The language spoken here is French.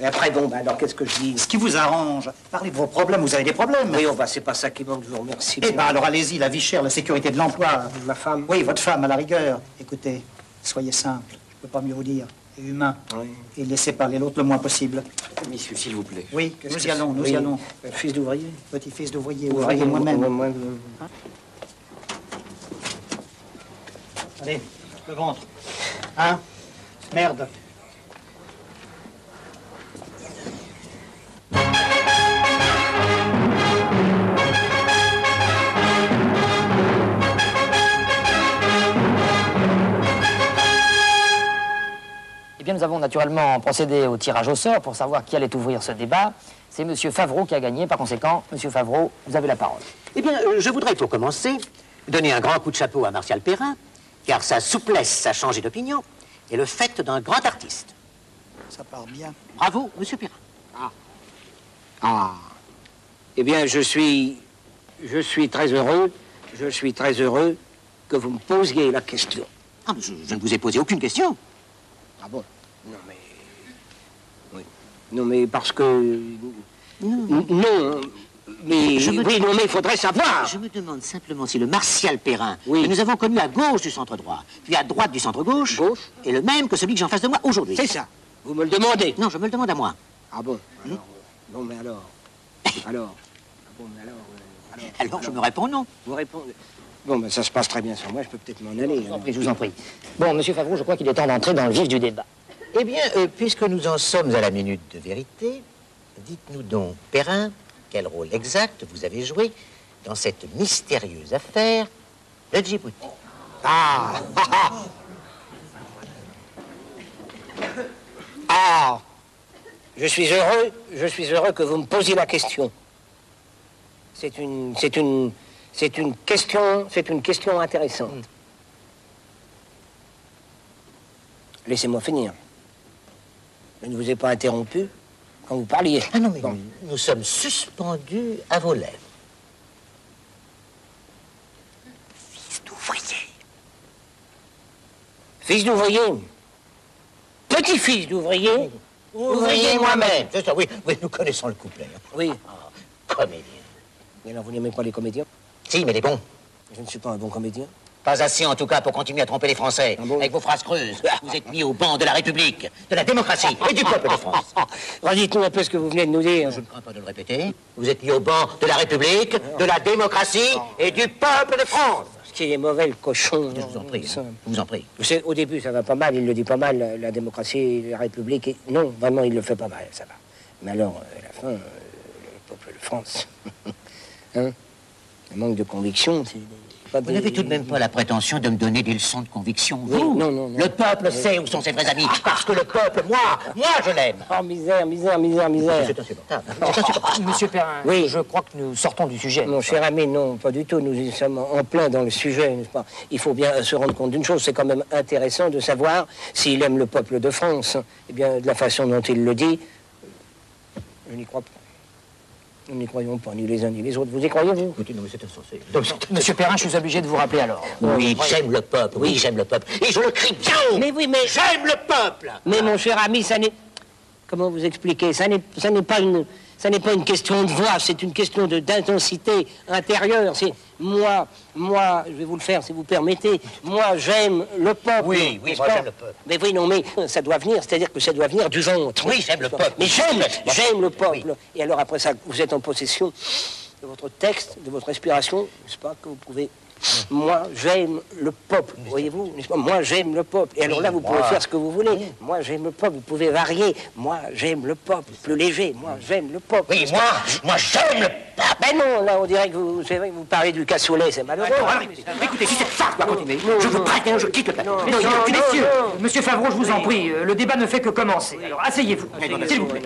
Et après, bon, bah, alors qu'est-ce que je dis? Ce qui vous arrange. Parlez de vos problèmes, vous avez des problèmes. Oui, bah, c'est pas ça qui manque, je vous remercie. Eh ben alors allez-y, la vie chère, la sécurité de l'emploi. Ma femme? Oui, votre femme, à la rigueur. Écoutez, soyez simple, je peux pas mieux vous dire. Et humain. Oui. Et laissez parler l'autre le moins possible. Messieurs, s'il vous plaît. Oui, nous y allons, nous y allons. Fils d'ouvrier? Petit-fils d'ouvrier, ouvrier moi-même. Allez, le ventre. Hein? Merde. Eh bien, nous avons naturellement procédé au tirage au sort pour savoir qui allait ouvrir ce débat. C'est M. Favreau qui a gagné. Par conséquent, M. Favreau, vous avez la parole. Eh bien, je voudrais, pour commencer, donner un grand coup de chapeau à Martial Perrin, car sa souplesse a changé d'opinion, et le fait d'un grand artiste. Ça part bien. Bravo, M. Perrin. Ah. Eh bien, je suis très heureux. Je suis très heureux que vous me posiez la question. Ah, mais je ne vous ai posé aucune question. Ah bon? Non, mais... Oui. Non, mais parce que... Non, mais... Oui, non, mais il faudrait savoir. Je me demande simplement si le Martial Perrin, Oui. que nous avons connu à gauche du centre droit, puis à droite du centre gauche, est le même que celui que j'ai en face de moi aujourd'hui. C'est ça. Vous me le demandez. Non, je me le demande à moi. Ah bon? Alors, bon, mais alors... Alors... Ah bon, mais alors... Alors, je me réponds non. Vous répondez... Bon, ben ça se passe très bien sans moi, je peux peut-être m'en aller. Je vous en prie. Bon, M. Favreau, je crois qu'il est temps d'entrer dans le vif du débat. Eh bien, puisque nous en sommes à la minute de vérité, dites-nous donc, Perrin, quel rôle exact vous avez joué dans cette mystérieuse affaire de Djibouti? Ah! Ah! Je suis heureux que vous me posiez la question. C'est une question intéressante. Laissez-moi finir. Je ne vous ai pas interrompu quand vous parliez. Ah non, mais nous sommes suspendus à vos lèvres. Fils d'ouvrier. Fils d'ouvrier. Petit-fils d'ouvrier. Ouvrier moi-même. C'est ça, oui, nous connaissons le couplet. Oui. Ah, comédien. Mais alors, vous n'aimez pas les comédiens? Si, mais les bons. Je ne suis pas un bon comédien. Pas assez, en tout cas, pour continuer à tromper les Français. Ah bon? Avec vos phrases creuses. Vous êtes mis au banc de la République, de la démocratie et du peuple de France. Redites-nous un peu ce que vous venez de nous dire. Je ne crains pas de le répéter. Vous êtes mis au banc de la République, de la démocratie et du peuple de France. Ce qui est mauvais, le cochon. Je vous en prie, je vous en prie. Vous savez, au début, ça va pas mal, il le dit pas mal, la démocratie, la République. Non, vraiment, il le fait pas mal, ça va. Mais alors, à la fin, le peuple de France, hein, un manque de conviction, c'est... Vous n'avez tout de même pas la prétention de me donner des leçons de conviction, vous? Non. Le peuple sait où sont ses vrais amis, parce que le peuple, moi, je l'aime. Oh, misère. C'est insupportable. C'est insupportable. Monsieur Perrin, Oui. je crois que nous sortons du sujet. Mon cher ami, non, pas du tout. Nous y sommes en plein dans le sujet, n'est-ce pas? Il faut bien se rendre compte d'une chose, c'est quand même intéressant de savoir s'il aime le peuple de France. Eh bien, de la façon dont il le dit, je n'y crois pas. Nous n'y croyons pas, ni les uns ni les autres. Vous y croyez, vous? Écoutez, non, mais c'est insensé. Monsieur Perrin, je suis obligé de vous rappeler alors. Oui, j'aime le peuple, oui, j'aime le peuple. Et je le crie bien haut. Mais oui, mais... J'aime le peuple. Mais mon cher ami, ça n'est... Comment vous expliquer? Ça n'est pas une question de voix, c'est une question d'intensité intérieure. C'est moi, je vais vous le faire si vous permettez. Moi, j'aime le peuple. Oui, moi, j'aime le peuple. Mais oui, non, mais ça doit venir, c'est-à-dire que ça doit venir du ventre. Oui, j'aime le peuple. Mais j'aime le peuple. Oui. Et alors après ça, vous êtes en possession de votre texte, de votre inspiration, n'est-ce pas, que vous pouvez... Moi, j'aime le peuple, voyez-vous, n'est-ce pas? Moi, j'aime le peuple. Et alors là, vous pouvez faire ce que vous voulez. Moi, j'aime le peuple, vous pouvez varier. Moi, j'aime le peuple, plus léger. Moi, j'aime le peuple. Oui, moi, j'aime le peuple. Ben non, là, on dirait que c'est vrai que vous parlez du cassoulet, c'est malheureux. Écoutez, si cette farce doit continuer, je vous préviens, je quitte le plateau. Mais non, messieurs, Monsieur Favreau, je vous en prie, le débat ne fait que commencer. Alors, asseyez-vous, s'il vous plaît.